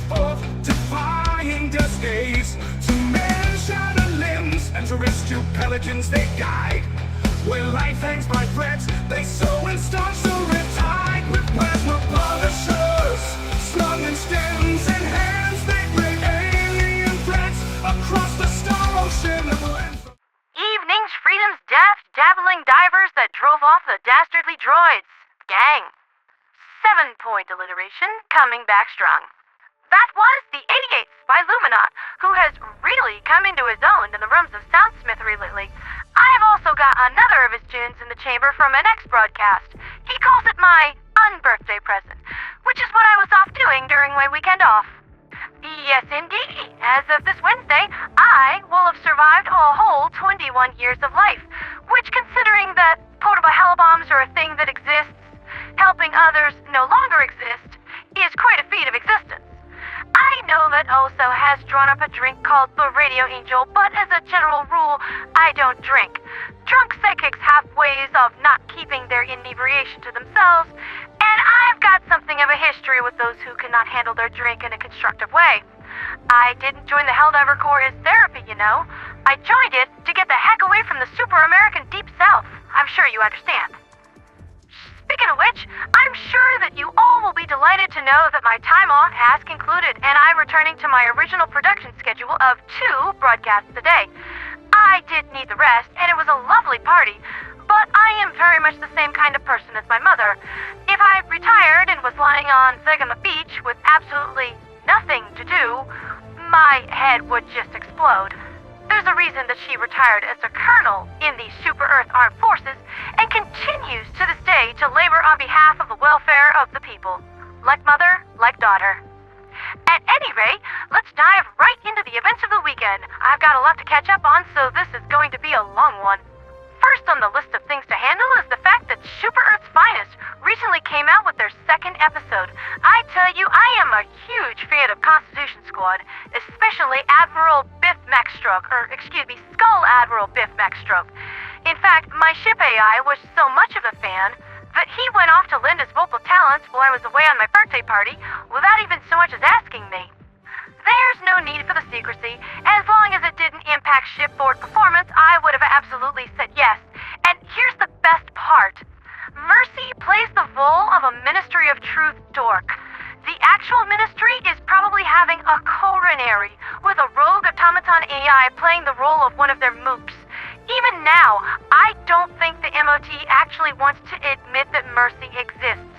Forth, defying disgaze, to men shattered limbs, and to rescue pelicans they guide. Where life hangs by threads, they sew and staunch the riptide. With plasma polishers, slung in stems and hands, they break alien threats across the star ocean of lands. Evening's freedom's daft, dabbling divers that drove off the dastardly droids. Gang. 7-point alliteration, coming back strong. That was the 88th by Illuminate, who has really come into his own in the realms of soundsmithery lately. I have also got another of his tunes in the chamber from an ex-broadcast. He calls it my unbirthday present, which is what I was off doing during my weekend off. Yes, indeed. As of this Wednesday, I will have survived a whole 21 years of life, which, considering that portable hell bombs are a thing that exists, helping others no longer exist, is quite a feat of existence. I know that Oso has drawn up a drink called the Radio Angel, but as a general rule, I don't drink. Drunk psychics have ways of not keeping their inebriation to themselves, and I've got something of a history with those who cannot handle their drink in a constructive way. I didn't join the Helldiver Corps as therapy, you know. I joined it to get the heck away from the super American Deep South. I'm sure you understand. Speaking of which, I'm sure that you all will be delighted to know that my time off has concluded, and I'm returning to my original production schedule of 2 broadcasts a day. I did need the rest, and it was a lovely party, but I am very much the same kind of person as my mother. If I retired and was lying on sick on the beach with absolutely nothing to do, my head would just explode. There's a reason that she retired as a colonel in the Super Earth Armed Forces and continues to this day to labor on behalf of the welfare of the people. Like mother, like daughter. At any rate, let's dive right into the events of the weekend. I've got a lot to catch up on, so this is going to be a long one. First on the list of things to handle is the fact that Super Earth's Finest recently came out with their 2nd episode. I tell you, I am a huge fan of Constitution Squad, especially Skull Admiral Biff Maxstroke. In fact, my ship AI was so much of a fan that he went off to lend his vocal talents while I was away on my birthday party without even so much as asking me. There's no need for the secrecy. As long as it didn't impact shipboard performance, I would have absolutely said yes. And here's the best part. Mercy plays the role of a Ministry of Truth dork. The actual ministry is probably having a coronary, with a rogue automaton AI playing the role of one of their mooks. Even now, I don't think the MOT actually wants to admit that Mercy exists.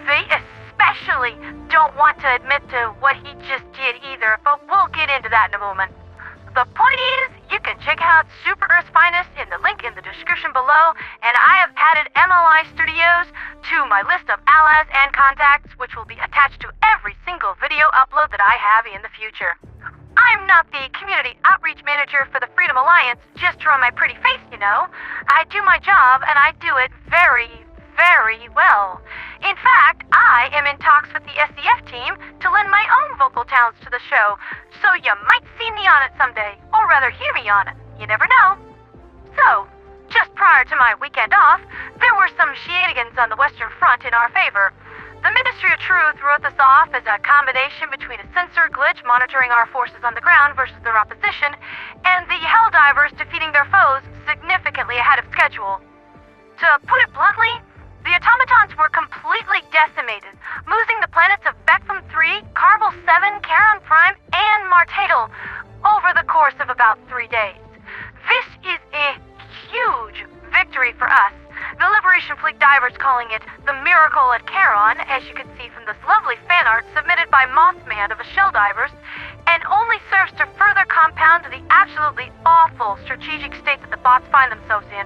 They especially don't want to admit to what he just did either, but we'll get into that in a moment. The point is, you can check out Super Earth's Finest in the link in the description below, and I have added MLI Studios to my list of allies and contacts, which will be attached to every single video upload that I have in the future. I'm not the community outreach manager for the Freedom Alliance just to run my pretty face, you know. I do my job, and I do it very, very well. In fact, I am in talks with the SEAF team to lend my own vocal talents to the show, so you might see me on it someday, or rather hear me on it. You never know. So, just prior to my weekend off, there were some shenanigans on the Western Front in our favor. The Ministry of Truth wrote this off as a combination between a sensor glitch monitoring our forces on the ground versus their opposition, and the Helldivers defeating their foes significantly ahead of schedule. To put it bluntly, the Automatons were completely decimated, losing the planets of Beckham 3, Carvel 7, Charon Prime, and Martatel over the course of about 3 days. This is a huge victory for us. The Liberation Fleet divers calling it the Miracle at Charon, as you can see from this lovely fan art submitted by Mothman of the Shell Divers, and only serves to further compound the absolutely awful strategic state that the bots find themselves in.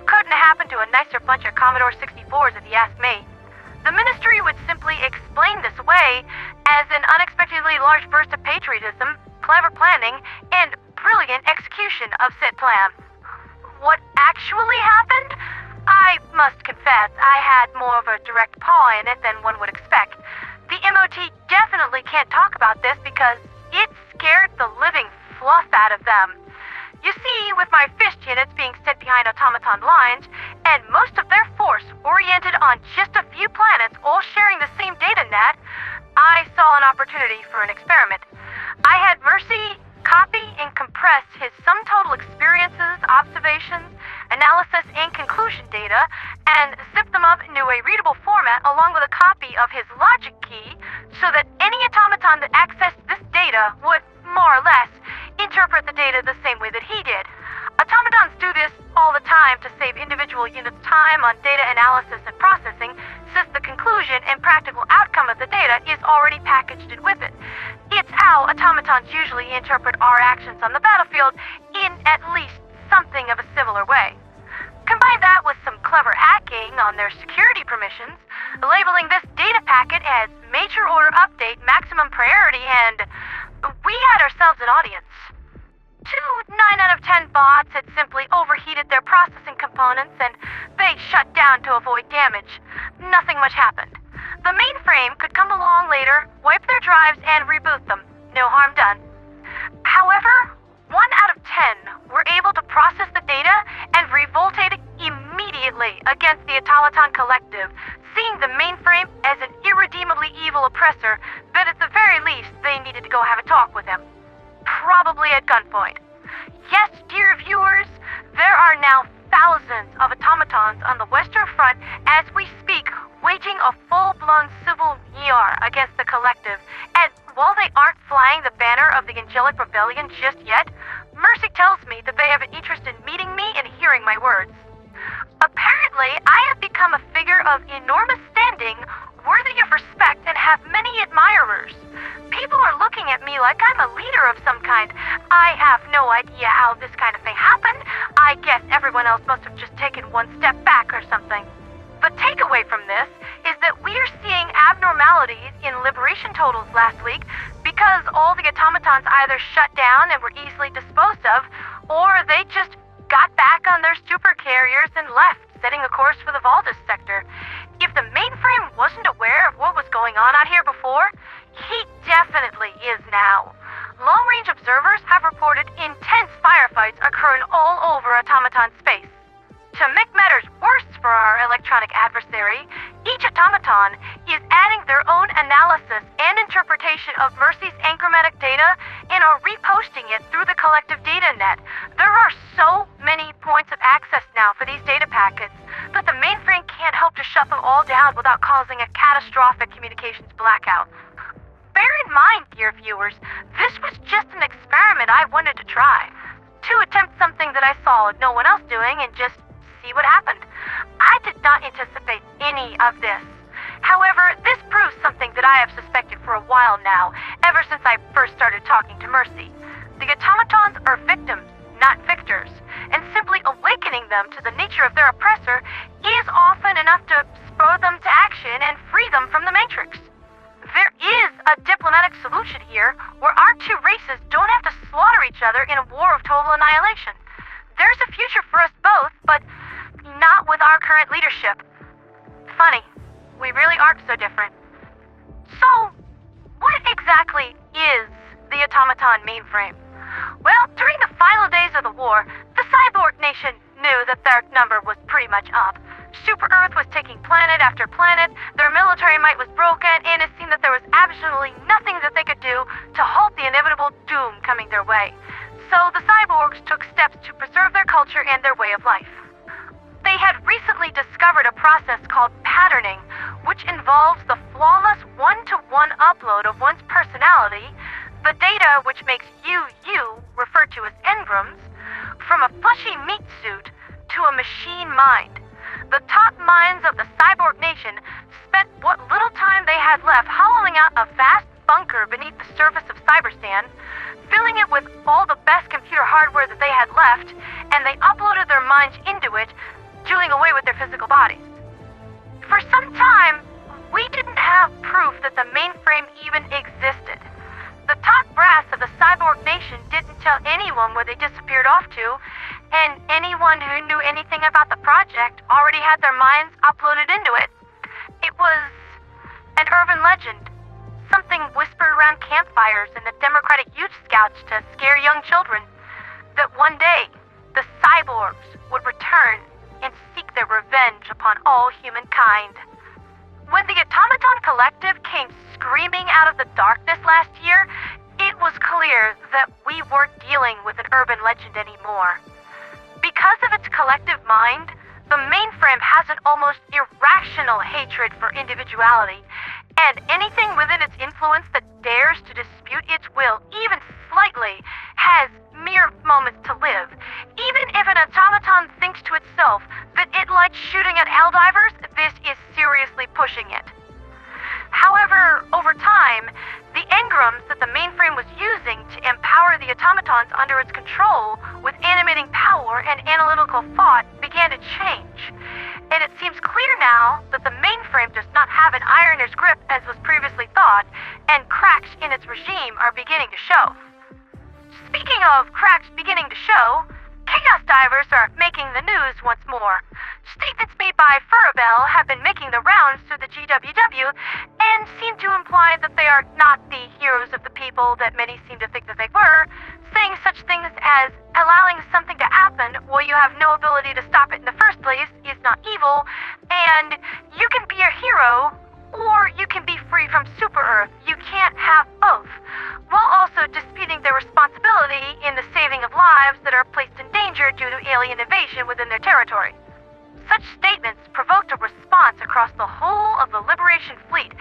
Couldn't happen to a nicer bunch of Commodore 64s if you ask me. The Ministry would simply explain this away as an unexpectedly large burst of patriotism, clever planning, and brilliant execution of said plan. What actually happened? I must confess, I had more of a direct paw in it than one would expect. The MOT definitely can't talk about this because it scared the living fluff out of them. You see, with my fist units being set behind automaton lines, and most of their force oriented on just a few planets all sharing the same data net, I saw an opportunity for an experiment. I had Mercy copy and compress his sum total experiences, observations, analysis, and conclusion data, and zip them up into a readable format along with a copy of his logic key so that any automaton that accessed this data would, more or less, interpret the data the same way that he did. Automatons do this all the time to save individual units time on data analysis and processing, since the conclusion and practical outcome of the data is already packaged in with it. It's how automatons usually interpret our actions on the battlefield in at least something of a similar way. Combine that with some clever hacking on their security permissions, labeling this data packet as Major Order Update Maximum Priority, and we had ourselves an audience. 2 9 out of 10 bots had simply overheated their processing components and they shut down to avoid damage. Nothing much happened. The mainframe could come along later, wipe their drives, and reboot them. No harm done. However, 1 out of 10 were able to process the data and revolted immediately against the Automaton Collective, seeing the mainframe as an irredeemably evil oppressor that at the very least they needed to go have a talk with him. Probably at gunpoint. Yes, dear viewers, there are now thousands of automatons on the Western Front as we speak, waging a full-blown civil war against the Collective, and while they aren't flying the banner of the Angelic Rebellion just yet, Mercy tells me that they have an interest in meeting me and hearing my words. Apparently, I have become a figure of enormous standing, worthy of respect, and have many admirers. People are looking at me like I'm a leader of some kind. I have no idea how this kind of thing happened. I guess everyone else must have just taken one step back or something. The takeaway from this is that we're seeing abnormalities in liberation totals last week because all the automatons either shut down and were easily disposed of, or they just got back on their super carriers and left, setting a course for the Valdis sector. If the mainframe wasn't aware of what was going on out here before, he definitely is now. Long-range observers have reported intense firefights occurring all over automaton space. To make matters worse for our electronic adversary, each automaton is adding their own analysis and interpretation of Mercy's anchromatic data and are reposting it through the collective data net. There are so many points of access now for these data packets that the mainframe can't hope to shut them all down without causing a catastrophic communications blackout. Bear in mind, dear viewers, this was just an experiment I wanted to try. To attempt something that I saw no one else doing and just see what happened. I did not anticipate any of this. However, this proves something that I have suspected for a while now, ever since I first started talking to Mercy. The automatons are victims, not victors, and simply awakening them to the nature of their oppressor is often enough to spur them to action and free them from the Matrix. There is a diplomatic solution here where our two races don't have to slaughter each other in a war of total annihilation. There's a future for us both, but not with our current leadership. Funny, we really aren't so different. So, what exactly is the Automaton mainframe? Well, during the final days of the war, the cyborg nation knew that their number was pretty much up. Super Earth was taking planet after planet, their military might was broken, and it seemed that there was absolutely nothing that they could do to halt the inevitable doom coming their way. So the cyborgs took steps to preserve their culture and their way of life. They had recently discovered a process called patterning, which involves the flawless one-to-one upload of one's personality, the data which makes you, referred to as engrams, from a fleshy meat suit to a machine mind. The top minds of the cyborg nation spent what little time they had left hollowing out a vast bunker beneath the surface of Cyberstan, filling it with all the best computer hardware that they had left, and they uploaded their minds into it, doing away with their physical bodies. For some time, we didn't have proof that the mainframe even existed. The top brass of the cyborg nation didn't tell anyone where they disappeared off to, and anyone who knew anything about the project already had their minds uploaded into it. It was an urban legend, something whispered around campfires and the Democratic Youth Scouts to scare young children, that one day the cyborgs would return and seek their revenge upon all humankind. When the Automaton Collective came screaming out of the darkness last year, it was clear that we weren't dealing with an urban legend anymore. Because of its collective mind, the mainframe has an almost irrational hatred for individuality, and anything within its influence that dares to dispute its will even slightly has mere moments to live. Even if an automaton thinks to itself that it likes shooting at helldivers, this is seriously pushing it. However, over time, the engrams that the mainframe was using to empower the automatons under its control with animating power and analytical thought began to change. And it seems clear now that the mainframe does not have an ironer's grip as was previously thought, and cracks in its regime are beginning to show. Speaking of cracks beginning to show, Chaos Divers are making the news once more. Statements made by Pherkad have been making the rounds through the GWW and seem to imply that they are not the heroes of the people that many seem to think that they were, saying such things as allowing something to happen while you have no ability to stop it in the first place is not evil, and you can be a hero or you can be free from Super Earth. You can't have both, while also disputing their responsibility in the saving of lives that are placed in danger due to alien invasion within their territory. Such statements provoked a response across the whole of the Liberation fleet,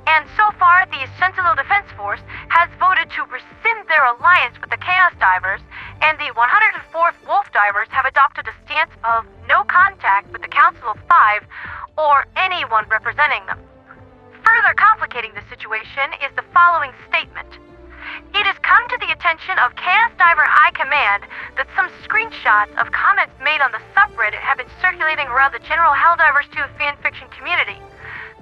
and so far the Sentinel Defense Force has voted to rescind their alliance with the Chaos Divers, and the 104th Wolf Divers have adopted a stance of no contact with the Council of Five or anyone representing them. Further complicating the situation is the following statement. It has come to the attention of Chaos Diver High Command that some screenshots of comments made on the subreddit have been circulating around the general Helldivers 2 fanfiction community.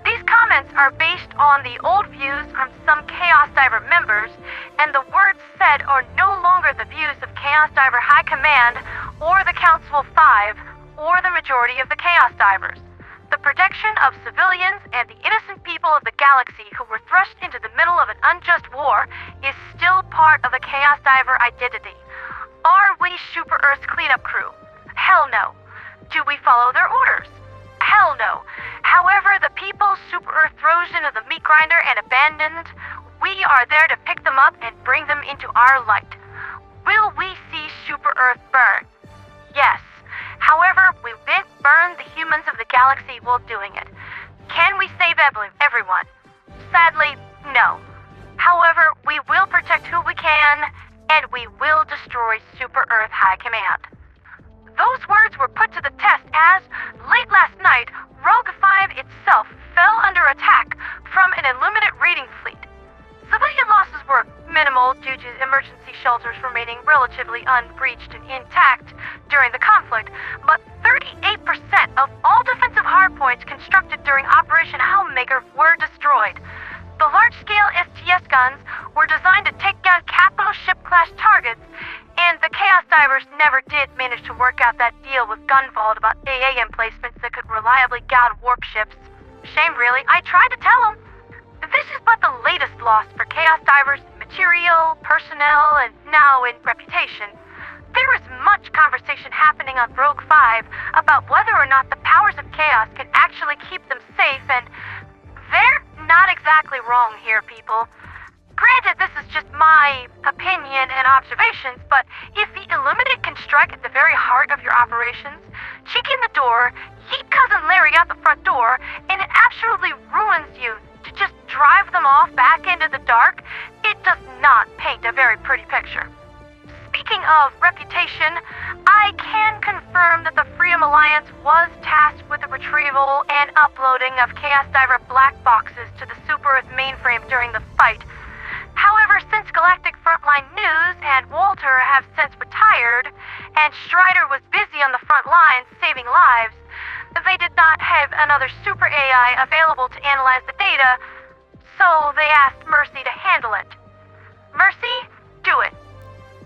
These comments are based on the old views from some Chaos Diver members, and the words said are no longer the views of Chaos Diver High Command or the Council of Five or the majority of the Chaos Divers. The protection of civilians and the innocent people of the galaxy who were thrust into the middle of an unjust war is still part of the Chaos Diver identity. Are we Super Earth's cleanup crew? Hell no. Do we follow their orders? Hell no. However, the people Super Earth throws into the meat grinder and abandoned, we are there to pick them up and bring them into our light. Will we see Super Earth burn? Yes. However, we won't burn the humans of the galaxy while doing it. Can we save everyone? Sadly, no. However, we will protect who we can, and we will destroy Super Earth High Command. Those words were put to the test as, late last night, Rogue 5 itself fell under attack from an Illuminate raiding fleet. Civilian losses were minimal due to emergency shelters remaining relatively unbreached and intact during the conflict, but 38% of all defensive hardpoints constructed during Operation Hellmaker were destroyed. The large-scale STS guns were designed to take down capital ship-class targets, and the Chaos Divers never did manage to work out that deal with Gunvault about AA emplacements that could reliably gouge warp ships. Shame, really. I tried to tell them. This is but the latest loss for Chaos Divers in material, personnel, and now in reputation. There is much conversation happening on Rogue 5 about whether or not the powers of Chaos can actually keep them safe, and they're not exactly wrong here, people. Granted, this is just my opinion and observations, but if the Illuminate can strike at the very heart of your operations, cheek in the door, yeet Cousin Larry out the front door, and it absolutely ruins you to just drive them off back into the dark, it does not paint a very pretty picture. Speaking of reputation, I can confirm that the Freedom Alliance was tasked with the retrieval and uploading of Chaos Diver black boxes to the Super Earth mainframe during the fight. However, since Galactic Frontline News have since retired, and Strider was busy on the front lines saving lives, they did not have another super AI available to analyze the data, so they asked Mercy to handle it. Mercy, do it.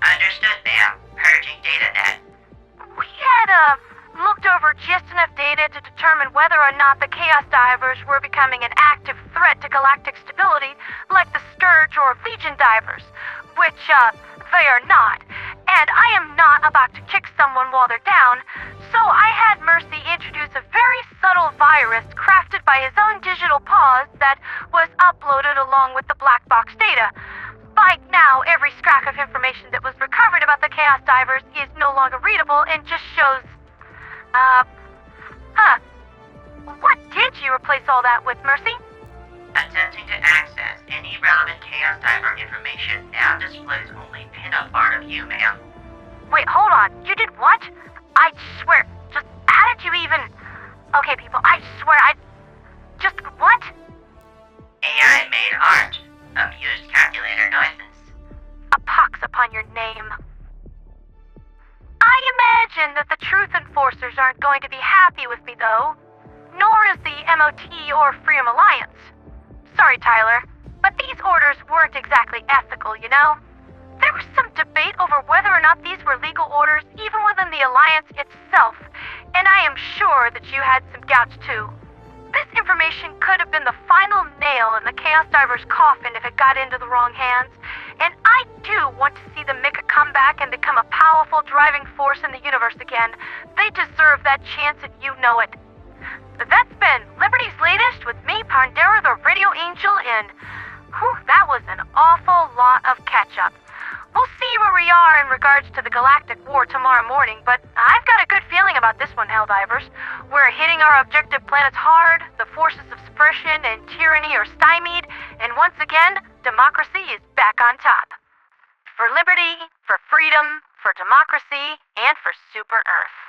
Understood, ma'am. Purging data net. We had, looked over just enough data to determine whether or not the Chaos Divers were becoming an active threat to galactic stability, like the Scourge or Legion Divers, which, they are not. And I am not about to kick someone while they're down, so I had Mercy introduce a very subtle virus crafted by his own digital paws that was uploaded along with the black box data. By now, every scrap of information that was recovered about the Chaos Divers is no longer readable and just shows, what did you replace all that with, Mercy? Attempting to access any relevant Chaos Diver information now displays only pinup art of you, ma'am. Wait, hold on. You did what? I swear. Just, how did you even... Okay, people, I swear, just, what? AI made art. Amused calculator noises. A pox upon your name. I imagine that the Truth Enforcers aren't going to be happy with me, though. Nor is the MOT or Freedom Alliance. Sorry, Tyler, but these orders weren't exactly ethical, you know? There was some debate over whether or not these were legal orders even within the Alliance itself, and I am sure that you had some doubts too. This information could have been the final nail in the Chaos Diver's coffin if it got into the wrong hands, and I do want to see them make a comeback and become a powerful driving force in the universe again. They deserve that chance and you know it. That's been Liberty's Latest with me, Pandera the Radio Angel, and that was an awful lot of catch-up. We'll see where we are in regards to the Galactic War tomorrow morning, but I've got a good feeling about this one, Helldivers. We're hitting our objective planets hard, the forces of suppression and tyranny are stymied, and once again, democracy is back on top. For liberty, for freedom, for democracy, and for Super Earth.